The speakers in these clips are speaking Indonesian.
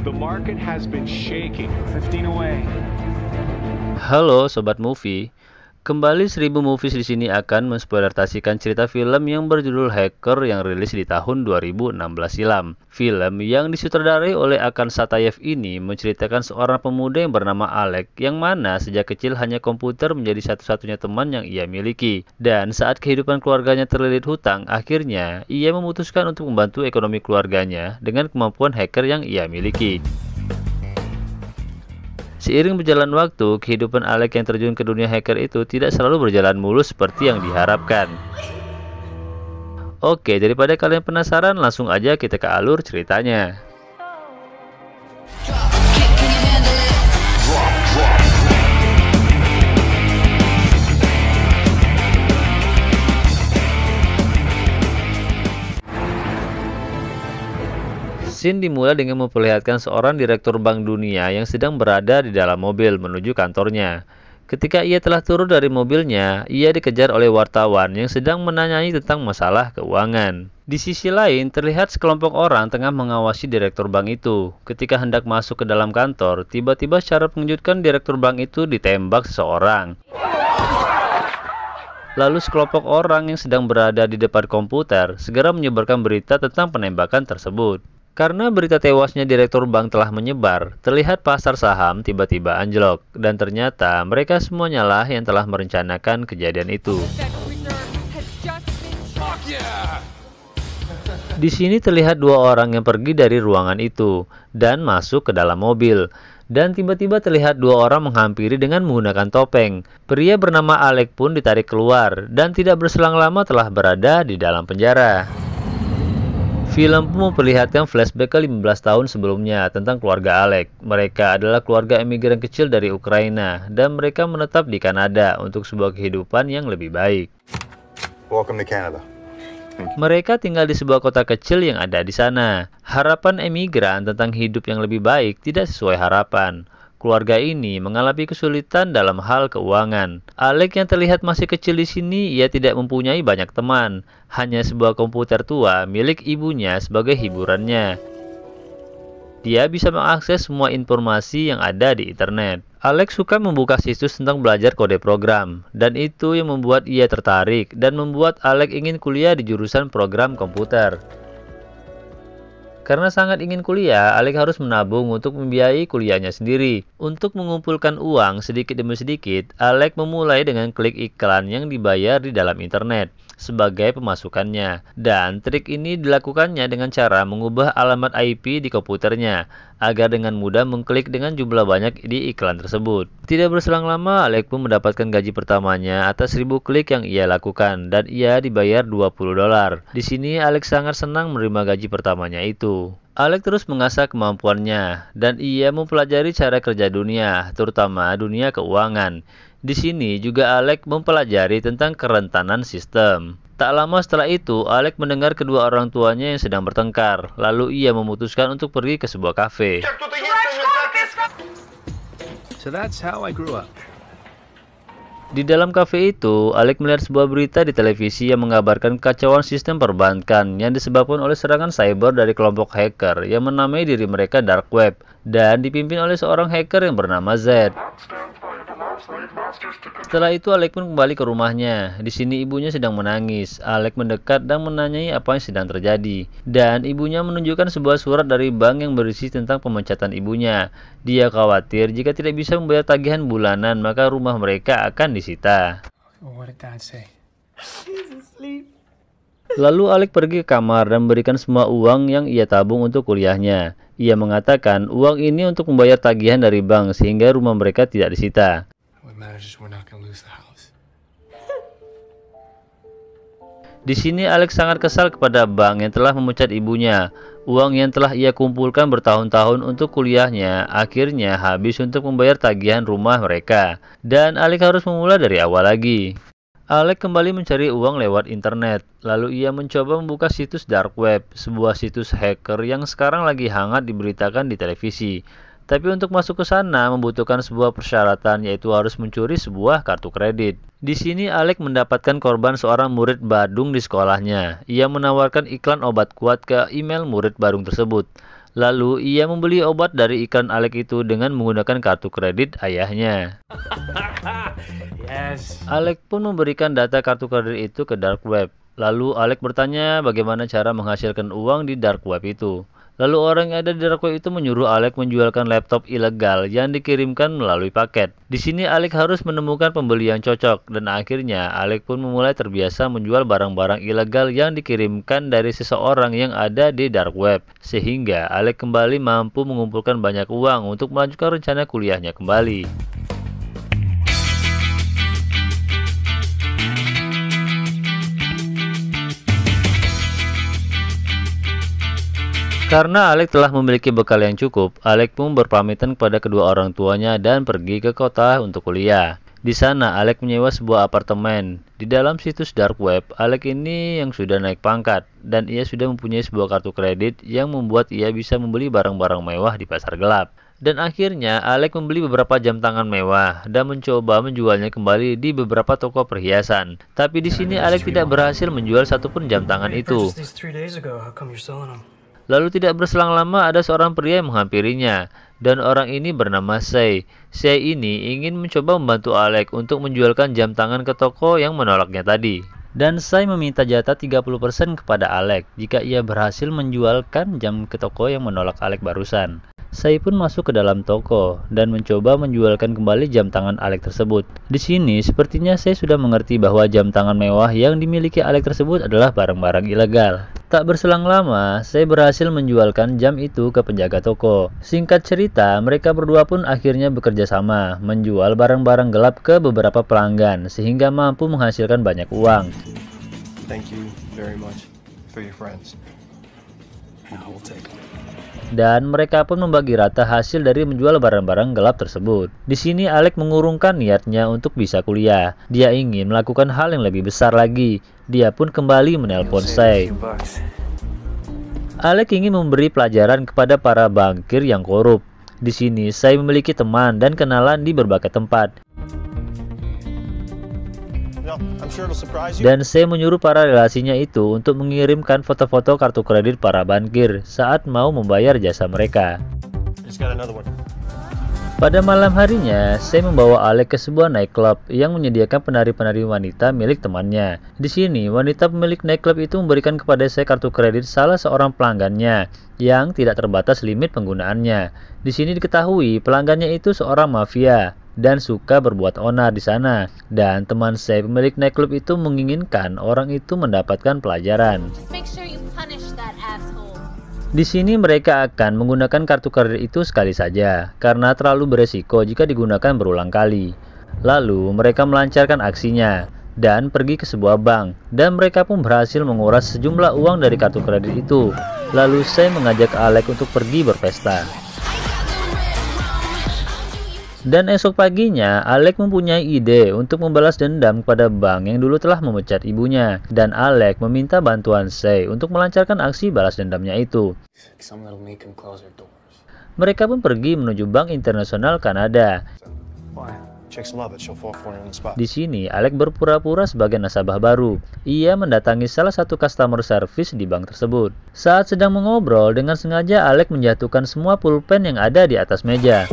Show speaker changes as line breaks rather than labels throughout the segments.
The market has been shaking. 15 away.
Halo Sobat Movie, kembali 1000 Movies di sini akan menspoilertasikan cerita film yang berjudul Hacker yang rilis di tahun 2016 silam. Film yang disutradarai oleh Akan Satayev ini menceritakan seorang pemuda yang bernama Alek, yang mana sejak kecil hanya komputer menjadi satu-satunya teman yang ia miliki. Dan saat kehidupan keluarganya terlilit hutang, akhirnya ia memutuskan untuk membantu ekonomi keluarganya dengan kemampuan hacker yang ia miliki. Seiring berjalan waktu, kehidupan Alek yang terjun ke dunia hacker itu tidak selalu berjalan mulus seperti yang diharapkan. Oke, daripada kalian penasaran, langsung aja kita ke alur ceritanya. Scene dimulai dengan memperlihatkan seorang direktur Bank Dunia yang sedang berada di dalam mobil menuju kantornya. Ketika ia telah turun dari mobilnya, ia dikejar oleh wartawan yang sedang menanyai tentang masalah keuangan. Di sisi lain, terlihat sekelompok orang tengah mengawasi direktur bank itu. Ketika hendak masuk ke dalam kantor, tiba-tiba secara mengejutkan direktur bank itu ditembak seseorang. Lalu sekelompok orang yang sedang berada di depan komputer segera menyebarkan berita tentang penembakan tersebut. Karena berita tewasnya direktur bank telah menyebar, terlihat pasar saham tiba-tiba anjlok, dan ternyata mereka semuanya lah yang telah merencanakan kejadian itu. Di sini terlihat dua orang yang pergi dari ruangan itu dan masuk ke dalam mobil, dan tiba-tiba terlihat dua orang menghampiri dengan menggunakan topeng. Pria bernama Alek pun ditarik keluar dan tidak berselang lama telah berada di dalam penjara. Film pun memperlihatkan flashback ke 15 tahun sebelumnya tentang keluarga Alek. Mereka adalah keluarga emigran kecil dari Ukraina dan mereka menetap di Kanada untuk sebuah kehidupan yang lebih baik.
Welcome to Canada.
Mereka tinggal di sebuah kota kecil yang ada di sana. Harapan emigran tentang hidup yang lebih baik tidak sesuai harapan. Keluarga ini mengalami kesulitan dalam hal keuangan. Alek yang terlihat masih kecil di sini, ia tidak mempunyai banyak teman. Hanya sebuah komputer tua milik ibunya sebagai hiburannya. Dia bisa mengakses semua informasi yang ada di internet. Alek suka membuka situs tentang belajar kode program, dan itu yang membuat ia tertarik dan membuat Alek ingin kuliah di jurusan program komputer. Karena sangat ingin kuliah, Alek harus menabung untuk membiayai kuliahnya sendiri. Untuk mengumpulkan uang sedikit demi sedikit, Alek memulai dengan klik iklan yang dibayar di dalam internet sebagai pemasukannya. Dan trik ini dilakukannya dengan cara mengubah alamat IP di komputernya, agar dengan mudah mengklik dengan jumlah banyak di iklan tersebut. Tidak berselang lama, Alek pun mendapatkan gaji pertamanya atas 1000 klik yang ia lakukan, dan ia dibayar $20. Di sini Alek sangat senang menerima gaji pertamanya itu. Alek terus mengasah kemampuannya, dan ia mempelajari cara kerja dunia, terutama dunia keuangan. Di sini juga Alek mempelajari tentang kerentanan sistem. Tak lama setelah itu, Alek mendengar kedua orang tuanya yang sedang bertengkar. Lalu ia memutuskan untuk pergi ke sebuah kafe.
So that's how I grew up.
Di dalam kafe itu, Alek melihat sebuah berita di televisi yang mengabarkan kekacauan sistem perbankan yang disebabkan oleh serangan cyber dari kelompok hacker yang menamai diri mereka Dark Web dan dipimpin oleh seorang hacker yang bernama Z. Setelah itu, Alek pun kembali ke rumahnya. Di sini ibunya sedang menangis. Alek mendekat dan menanyai apa yang sedang terjadi. Dan ibunya menunjukkan sebuah surat dari bank yang berisi tentang pemecatan ibunya. Dia khawatir jika tidak bisa membayar tagihan bulanan, maka rumah mereka akan disita. Lalu Alek pergi ke kamar dan memberikan semua uang yang ia tabung untuk kuliahnya. Ia mengatakan uang ini untuk membayar tagihan dari bank sehingga rumah mereka tidak disita. Di sini Alek sangat kesal kepada bank yang telah memecat ibunya. Uang yang telah ia kumpulkan bertahun-tahun untuk kuliahnya akhirnya habis untuk membayar tagihan rumah mereka. Dan Alek harus memulai dari awal lagi. Alek kembali mencari uang lewat internet. Lalu ia mencoba membuka situs Dark Web, sebuah situs hacker yang sekarang lagi hangat diberitakan di televisi. Tapi untuk masuk ke sana membutuhkan sebuah persyaratan, yaitu harus mencuri sebuah kartu kredit. Di sini Alek mendapatkan korban seorang murid Badung di sekolahnya. Ia menawarkan iklan obat kuat ke email murid Badung tersebut. Lalu ia membeli obat dari iklan Alec itu dengan menggunakan kartu kredit ayahnya.
Yes.
Alec pun memberikan data kartu kredit itu ke dark web. Lalu Alec bertanya bagaimana cara menghasilkan uang di dark web itu. Lalu orang yang ada di dark web itu menyuruh Alec menjualkan laptop ilegal yang dikirimkan melalui paket. Di sini Alec harus menemukan pembeli yang cocok, dan akhirnya Alec pun memulai terbiasa menjual barang-barang ilegal yang dikirimkan dari seseorang yang ada di dark web. Sehingga Alec kembali mampu mengumpulkan banyak uang untuk melanjutkan rencana kuliahnya kembali. Karena Alec telah memiliki bekal yang cukup, Alec pun berpamitan kepada kedua orang tuanya dan pergi ke kota untuk kuliah. Di sana, Alec menyewa sebuah apartemen. Di dalam situs dark web, Alec ini yang sudah naik pangkat, dan ia sudah mempunyai sebuah kartu kredit yang membuat ia bisa membeli barang-barang mewah di pasar gelap. Dan akhirnya, Alec membeli beberapa jam tangan mewah dan mencoba menjualnya kembali di beberapa toko perhiasan. Tapi di sini Alec tidak berhasil menjual satupun jam tangan itu. Lalu tidak berselang lama ada seorang pria yang menghampirinya, dan orang ini bernama Sei. Sei ini ingin mencoba membantu Alec untuk menjualkan jam tangan ke toko yang menolaknya tadi. Dan Sei meminta jatah 30% kepada Alec jika ia berhasil menjualkan jam ke toko yang menolak Alec barusan. Sei pun masuk ke dalam toko dan mencoba menjualkan kembali jam tangan Alec tersebut. Di sini sepertinya Sei sudah mengerti bahwa jam tangan mewah yang dimiliki Alec tersebut adalah barang-barang ilegal. Tak berselang lama, Sei berhasil menjualkan jam itu ke penjaga toko. Singkat cerita, mereka berdua pun akhirnya bekerja sama, menjual barang-barang gelap ke beberapa pelanggan, sehingga mampu menghasilkan banyak uang.
Thank you very much for your friends. I will take them.
Dan mereka pun membagi rata hasil dari menjual barang-barang gelap tersebut. Di sini Alec mengurungkan niatnya untuk bisa kuliah. Dia ingin melakukan hal yang lebih besar lagi. Dia pun kembali menelpon Sei. Alec ingin memberi pelajaran kepada para bankir yang korup. Di sini Sei memiliki teman dan kenalan di berbagai tempat. Dan Sei menyuruh para relasinya itu untuk mengirimkan foto-foto kartu kredit para bankir saat mau membayar jasa mereka. Pada malam harinya, Sei membawa Alec ke sebuah nightclub yang menyediakan penari-penari wanita milik temannya. Di sini, wanita pemilik nightclub itu memberikan kepada Sei kartu kredit salah seorang pelanggannya yang tidak terbatas limit penggunaannya. Di sini diketahui pelanggannya itu seorang mafia dan suka berbuat onar di sana. Dan teman Sei pemilik nightclub itu menginginkan orang itu mendapatkan pelajaran. Di sini mereka akan menggunakan kartu kredit itu sekali saja, karena terlalu beresiko jika digunakan berulang kali. Lalu mereka melancarkan aksinya dan pergi ke sebuah bank, dan mereka pun berhasil menguras sejumlah uang dari kartu kredit itu. Lalu Sei mengajak Alec untuk pergi berpesta. Dan esok paginya, Alec mempunyai ide untuk membalas dendam kepada bank yang dulu telah memecat ibunya. Dan Alec meminta bantuan Sei untuk melancarkan aksi balas dendamnya itu. Mereka pun pergi menuju Bank Internasional Kanada. Di sini, Alec berpura-pura sebagai nasabah baru. Ia mendatangi salah satu customer service di bank tersebut. Saat sedang mengobrol, dengan sengaja Alec menjatuhkan semua pulpen yang ada di atas meja.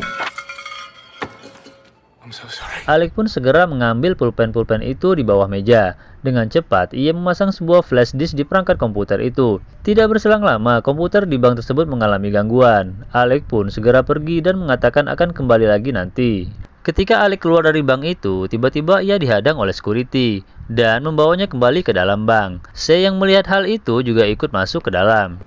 Alec pun segera mengambil pulpen-pulpen itu di bawah meja. Dengan cepat, ia memasang sebuah flash disk di perangkat komputer itu. Tidak berselang lama, komputer di bank tersebut mengalami gangguan. Alec pun segera pergi dan mengatakan akan kembali lagi nanti. Ketika Alec keluar dari bank itu, tiba-tiba ia dihadang oleh security dan membawanya kembali ke dalam bank. Sei yang melihat hal itu juga ikut masuk ke dalam.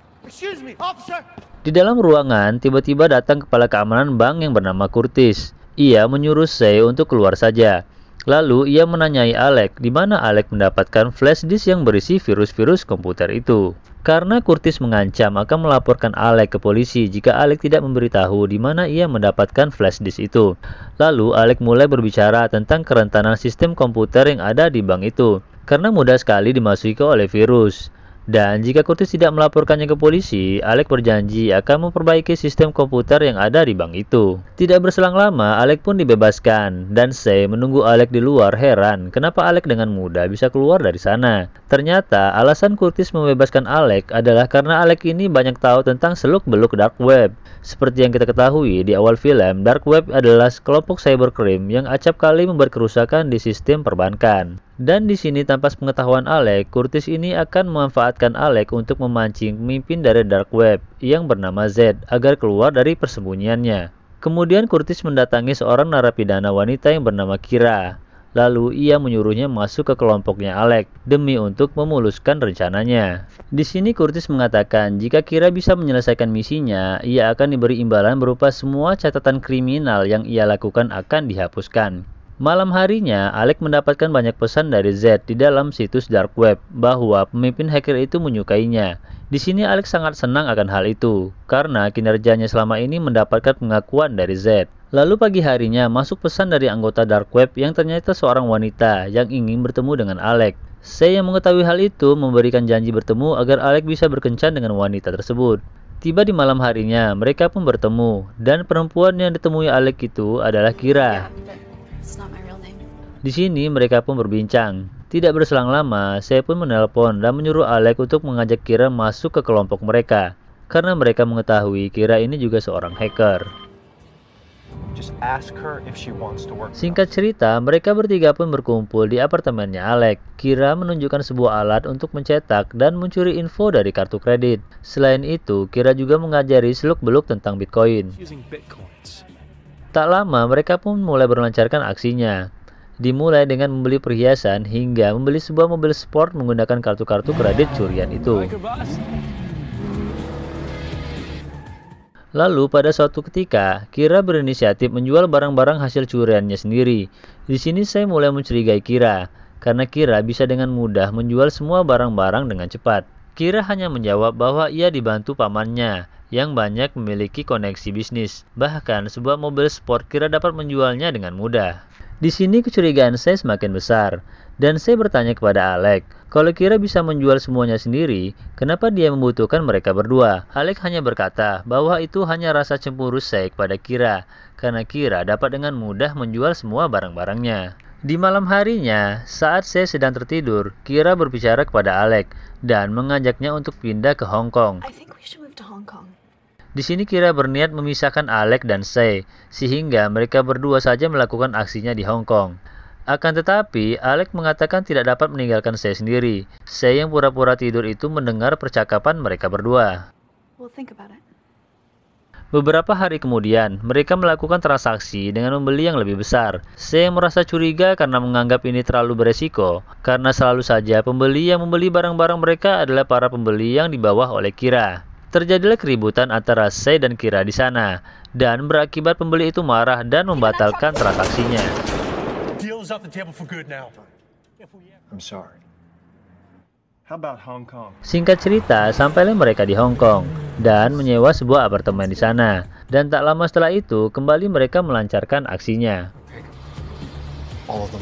Di dalam ruangan, tiba-tiba datang kepala keamanan bank yang bernama Curtis. Ia menyuruh Sei untuk keluar saja. Lalu ia menanyai Alec di mana Alec mendapatkan flash disk yang berisi virus-virus komputer itu. Karena Curtis mengancam akan melaporkan Alec ke polisi jika Alec tidak memberitahu di mana ia mendapatkan flash disk itu. Lalu Alec mulai berbicara tentang kerentanan sistem komputer yang ada di bank itu, karena mudah sekali dimasuki oleh virus. Dan jika Curtis tidak melaporkannya ke polisi, Alec berjanji akan memperbaiki sistem komputer yang ada di bank itu. Tidak berselang lama, Alec pun dibebaskan, dan Shay menunggu Alec di luar heran kenapa Alec dengan mudah bisa keluar dari sana. Ternyata, alasan Curtis membebaskan Alec adalah karena Alec ini banyak tahu tentang seluk-beluk dark web. Seperti yang kita ketahui di awal film, dark web adalah kelompok cybercrime yang acap kali membuat kerusakan di sistem perbankan. Dan di sini tanpa pengetahuan Alec, Curtis ini akan memanfaatkan Alec untuk memancing pemimpin dari dark web yang bernama Z agar keluar dari persembunyiannya. Kemudian Curtis mendatangi seorang narapidana wanita yang bernama Kira. Lalu ia menyuruhnya masuk ke kelompoknya Alec demi untuk memuluskan rencananya. Di sini Curtis mengatakan jika Kira bisa menyelesaikan misinya, ia akan diberi imbalan berupa semua catatan kriminal yang ia lakukan akan dihapuskan. Malam harinya, Alec mendapatkan banyak pesan dari Z di dalam situs dark web bahwa pemimpin hacker itu menyukainya. Di sini Alec sangat senang akan hal itu, karena kinerjanya selama ini mendapatkan pengakuan dari Z. Lalu pagi harinya masuk pesan dari anggota dark web yang ternyata seorang wanita yang ingin bertemu dengan Alec. Shay yang mengetahui hal itu memberikan janji bertemu agar Alec bisa berkencan dengan wanita tersebut. Tiba di malam harinya, mereka pun bertemu, dan perempuan yang ditemui Alec itu adalah Kira. Di sini mereka pun berbincang. Tidak berselang lama, saya pun menelpon dan menyuruh Alec untuk mengajak Kira masuk ke kelompok mereka, karena mereka mengetahui Kira ini juga seorang hacker.
Just ask her if she wants to work.
Singkat cerita, mereka bertiga pun berkumpul di apartemennya Alec. Kira menunjukkan sebuah alat untuk mencetak dan mencuri info dari kartu kredit. Selain itu, Kira juga mengajari seluk-beluk tentang Bitcoin.
Using bitcoins.
Tak lama, mereka pun mulai melancarkan aksinya. Dimulai dengan membeli perhiasan hingga membeli sebuah mobil sport menggunakan kartu-kartu kredit curian itu. Lalu pada suatu ketika, Kira berinisiatif menjual barang-barang hasil curiannya sendiri. Di sini saya mulai mencurigai Kira, karena Kira bisa dengan mudah menjual semua barang-barang dengan cepat. Kira hanya menjawab bahwa ia dibantu pamannya, yang banyak memiliki koneksi bisnis. Bahkan sebuah mobil sport Kira dapat menjualnya dengan mudah. Di sini kecurigaan saya semakin besar, dan saya bertanya kepada Alec, kalau Kira bisa menjual semuanya sendiri, kenapa dia membutuhkan mereka berdua? Alec hanya berkata bahwa itu hanya rasa cemburu saya kepada Kira, karena Kira dapat dengan mudah menjual semua barang-barangnya. Di malam harinya, saat saya sedang tertidur, Kira berbicara kepada Alec dan mengajaknya untuk pindah ke Hong Kong. Di sini Kira berniat memisahkan Alec dan Shay, sehingga mereka berdua saja melakukan aksinya di Hong Kong. Akan tetapi, Alec mengatakan tidak dapat meninggalkan Shay sendiri. Shay yang pura-pura tidur itu mendengar percakapan mereka berdua. Beberapa hari kemudian, mereka melakukan transaksi dengan membeli yang lebih besar. Shay merasa curiga karena menganggap ini terlalu beresiko, karena selalu saja pembeli yang membeli barang-barang mereka adalah para pembeli yang dibawa oleh Kira. Terjadilah keributan antara Shay dan Kira di sana, dan berakibat pembeli itu marah dan membatalkan transaksinya.
I'm sorry. How about Hong Kong?
Singkat cerita, sampailah mereka di Hong Kong dan menyewa sebuah apartemen di sana. Dan tak lama setelah itu, kembali mereka melancarkan aksinya.
All of them.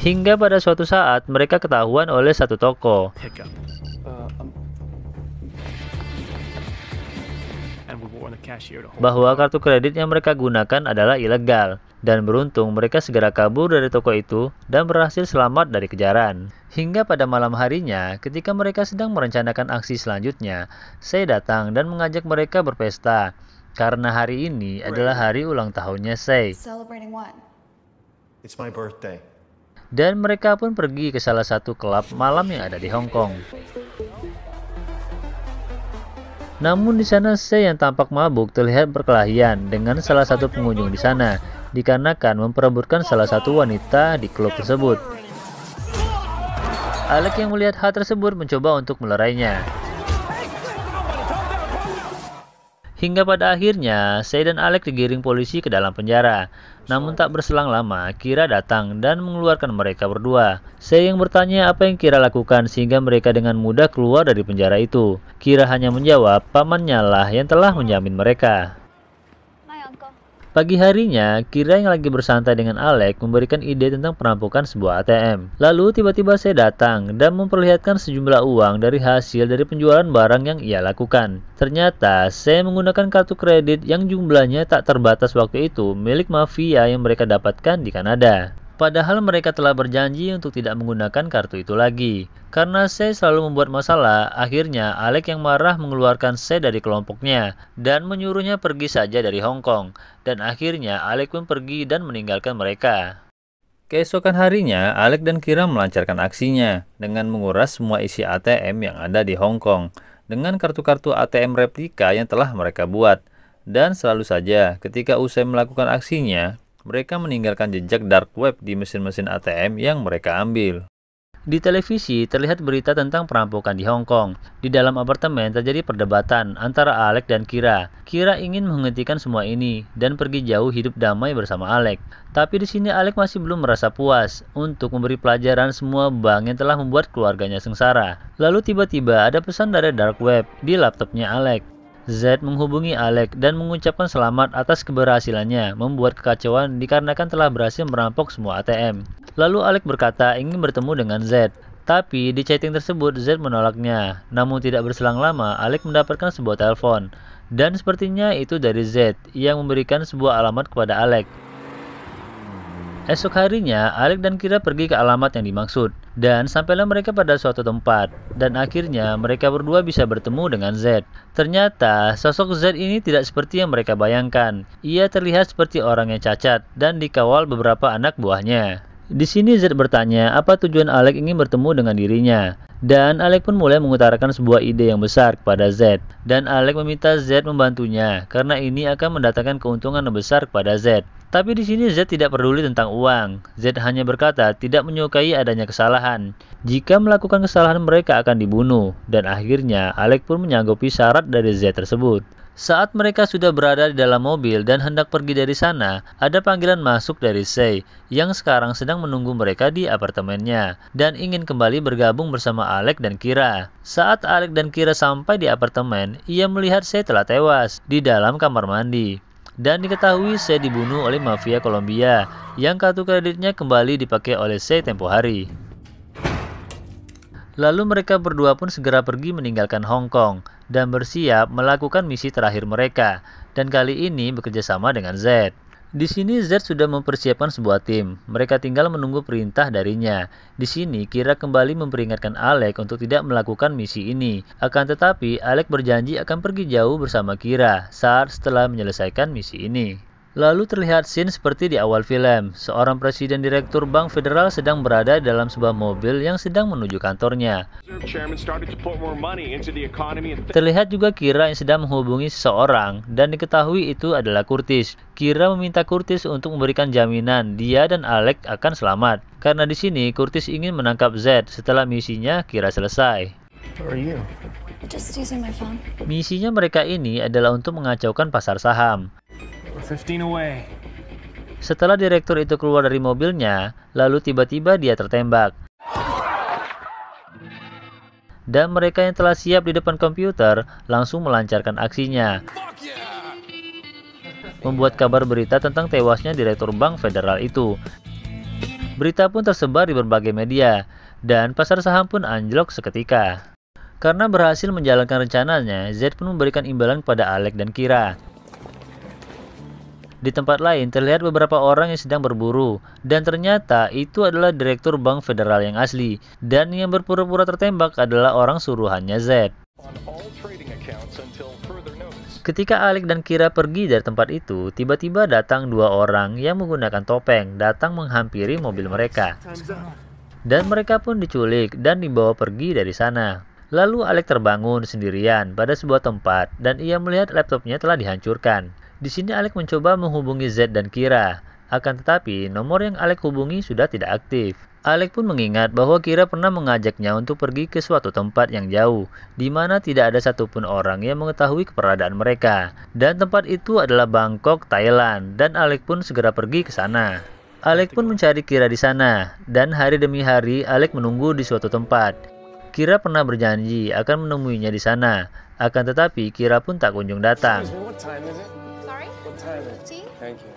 Hingga pada suatu saat, mereka ketahuan oleh satu toko.
Pickup. And we warn the cashier to hold.
Bahwa kartu kredit yang mereka gunakan adalah ilegal. Dan beruntung mereka segera kabur dari toko itu dan berhasil selamat dari kejaran. Hingga pada malam harinya, ketika mereka sedang merencanakan aksi selanjutnya, saya datang dan mengajak mereka berpesta. Karena hari ini adalah hari ulang tahunnya Shay.
Celebrating what?
It's my birthday.
Dan mereka pun pergi ke salah satu klub malam yang ada di Hong Kong. Namun di sana Shay yang tampak mabuk terlihat berkelahian dengan salah satu pengunjung di sana, dikarenakan memperebutkan salah satu wanita di klub tersebut. Alec yang melihat hal tersebut mencoba untuk melerainya. Hingga pada akhirnya, Shay dan Alec digiring polisi ke dalam penjara. Namun tak berselang lama, Kira datang dan mengeluarkan mereka berdua. Shay yang bertanya apa yang Kira lakukan sehingga mereka dengan mudah keluar dari penjara itu. Kira hanya menjawab pamannya lah yang telah menjamin mereka. Pagi harinya, Kira yang lagi bersantai dengan Alec memberikan ide tentang perampokan sebuah ATM. Lalu tiba-tiba saya datang dan memperlihatkan sejumlah uang dari hasil dari penjualan barang yang ia lakukan. Ternyata, saya menggunakan kartu kredit yang jumlahnya tak terbatas waktu itu milik mafia yang mereka dapatkan di Kanada. Padahal mereka telah berjanji untuk tidak menggunakan kartu itu lagi. Karena saya selalu membuat masalah, akhirnya Alec yang marah mengeluarkan saya dari kelompoknya dan menyuruhnya pergi saja dari Hong Kong. Dan akhirnya Alec pun pergi dan meninggalkan mereka. Keesokan harinya, Alec dan Kira melancarkan aksinya dengan menguras semua isi ATM yang ada di Hong Kong dengan kartu-kartu ATM replika yang telah mereka buat. Dan selalu saja ketika usai melakukan aksinya, mereka meninggalkan jejak dark web di mesin-mesin ATM yang mereka ambil. Di televisi terlihat berita tentang perampokan di Hong Kong. Di dalam apartemen terjadi perdebatan antara Alec dan Kira. Kira ingin menghentikan semua ini dan pergi jauh hidup damai bersama Alec. Tapi di sini Alec masih belum merasa puas untuk memberi pelajaran semua bank yang telah membuat keluarganya sengsara. Lalu tiba-tiba ada pesan dari dark web di laptopnya Alec. Z menghubungi Alec dan mengucapkan selamat atas keberhasilannya membuat kekacauan dikarenakan telah berhasil merampok semua ATM. Lalu Alec berkata ingin bertemu dengan Z. Tapi di chatting tersebut Z menolaknya. Namun tidak berselang lama Alec mendapatkan sebuah telepon. Dan sepertinya itu dari Z yang memberikan sebuah alamat kepada Alec. Esok harinya, Alec dan Kira pergi ke alamat yang dimaksud, dan sampailah mereka pada suatu tempat, dan akhirnya mereka berdua bisa bertemu dengan Z. Ternyata, sosok Z ini tidak seperti yang mereka bayangkan. Ia terlihat seperti orang yang cacat, dan dikawal beberapa anak buahnya. Di sini Z bertanya apa tujuan Alec ingin bertemu dengan dirinya. Dan Alec pun mulai mengutarakan sebuah ide yang besar kepada Z. Dan Alec meminta Z membantunya, karena ini akan mendatangkan keuntungan yang besar kepada Z. Tapi di sini Z tidak peduli tentang uang. Z hanya berkata tidak menyukai adanya kesalahan. Jika melakukan kesalahan mereka akan dibunuh. Dan akhirnya Alec pun menyanggupi syarat dari Z tersebut. Saat mereka sudah berada di dalam mobil dan hendak pergi dari sana, ada panggilan masuk dari Sei yang sekarang sedang menunggu mereka di apartemennya dan ingin kembali bergabung bersama Alec dan Kira. Saat Alec dan Kira sampai di apartemen, ia melihat Sei telah tewas di dalam kamar mandi. Dan diketahui Sei dibunuh oleh mafia Kolombia yang kartu kreditnya kembali dipakai oleh Sei tempo hari. Lalu mereka berdua pun segera pergi meninggalkan Hong Kong dan bersiap melakukan misi terakhir mereka, dan kali ini bekerja sama dengan Z. Di sini Z sudah mempersiapkan sebuah tim. Mereka tinggal menunggu perintah darinya. Di sini Kira kembali memperingatkan Alec untuk tidak melakukan misi ini. Akan tetapi Alec berjanji akan pergi jauh bersama Kira saat setelah menyelesaikan misi ini. Lalu terlihat scene seperti di awal film. Seorang presiden direktur bank federal sedang berada dalam sebuah mobil yang sedang menuju kantornya. Terlihat juga Kira yang sedang menghubungi seseorang dan diketahui itu adalah Curtis. Kira meminta Curtis untuk memberikan jaminan dia dan Alec akan selamat. Karena di sini Curtis ingin menangkap Z setelah misinya Kira selesai. Misinya mereka ini adalah untuk mengacaukan pasar saham. Setelah direktur itu keluar dari mobilnya, lalu tiba-tiba dia tertembak. Dan mereka yang telah siap di depan komputer langsung melancarkan aksinya. Membuat kabar berita tentang tewasnya direktur bank federal itu. Berita pun tersebar di berbagai media, dan pasar saham pun anjlok seketika. Karena berhasil menjalankan rencananya, Z pun memberikan imbalan kepada Alec dan Kira. Di tempat lain terlihat beberapa orang yang sedang berburu, dan ternyata itu adalah direktur bank federal yang asli, dan yang berpura-pura tertembak adalah orang suruhannya Z. Ketika Alec dan Kira pergi dari tempat itu, tiba-tiba datang dua orang yang menggunakan topeng datang menghampiri mobil mereka. Dan mereka pun diculik dan dibawa pergi dari sana. Lalu Alec terbangun sendirian pada sebuah tempat dan ia melihat laptopnya telah dihancurkan. Di sini Alec mencoba menghubungi Z dan Kira, akan tetapi nomor yang Alec hubungi sudah tidak aktif. Alec pun mengingat bahwa Kira pernah mengajaknya untuk pergi ke suatu tempat yang jauh, di mana tidak ada satupun orang yang mengetahui keberadaan mereka. Dan tempat itu adalah Bangkok, Thailand, dan Alec pun segera pergi ke sana. Alec pun mencari Kira di sana, dan hari demi hari Alec menunggu di suatu tempat. Kira pernah berjanji akan menemuinya di sana, akan tetapi Kira pun tak kunjung datang.
Thank you.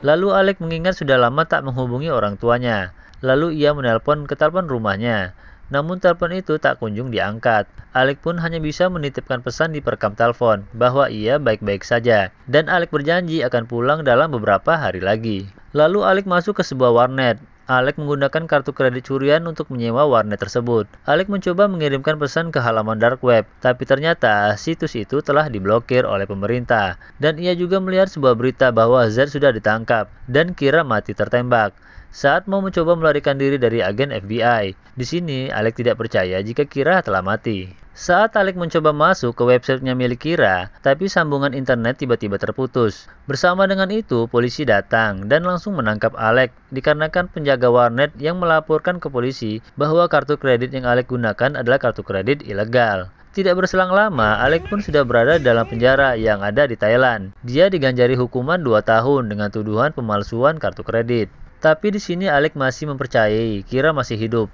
Lalu Alec mengingat sudah lama tak menghubungi orang tuanya. Lalu ia menelpon ke telepon rumahnya. Namun telepon itu tak kunjung diangkat. Alec pun hanya bisa menitipkan pesan di perekam telepon bahwa ia baik-baik saja. Dan Alec berjanji akan pulang dalam beberapa hari lagi. Lalu Alec masuk ke sebuah warnet. Alec menggunakan kartu kredit curian untuk menyewa warnet tersebut. Alec mencoba mengirimkan pesan ke halaman dark web, tapi ternyata situs itu telah diblokir oleh pemerintah. Dan ia juga melihat sebuah berita bahwa Z sudah ditangkap dan Kira mati tertembak saat mau mencoba melarikan diri dari agen FBI. Di sini, Alec tidak percaya jika Kira telah mati. Saat Alec mencoba masuk ke websitenya milik Kira, tapi sambungan internet tiba-tiba terputus. Bersama dengan itu, polisi datang dan langsung menangkap Alec dikarenakan penjaga warnet yang melaporkan ke polisi bahwa kartu kredit yang Alec gunakan adalah kartu kredit ilegal. Tidak berselang lama, Alec pun sudah berada dalam penjara yang ada di Thailand. Dia diganjari hukuman 2 tahun dengan tuduhan pemalsuan kartu kredit. Tapi di sini Alec masih mempercayai Kira masih hidup.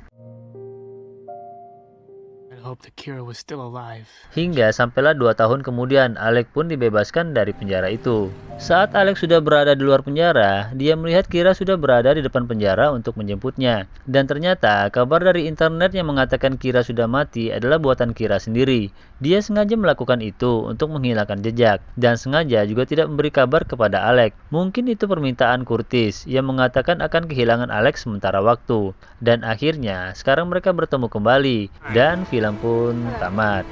I hope that Kira was still alive.
Hingga sampailah 2 tahun kemudian, Alec pun dibebaskan dari penjara itu. Saat Alec sudah berada di luar penjara, dia melihat Kira sudah berada di depan penjara untuk menjemputnya. Dan ternyata kabar dari internet yang mengatakan Kira sudah mati adalah buatan Kira sendiri. Dia sengaja melakukan itu untuk menghilangkan jejak, dan sengaja juga tidak memberi kabar kepada Alec. Mungkin itu permintaan Curtis yang mengatakan akan kehilangan Alec sementara waktu. Dan akhirnya sekarang mereka bertemu kembali, dan film pun tamat.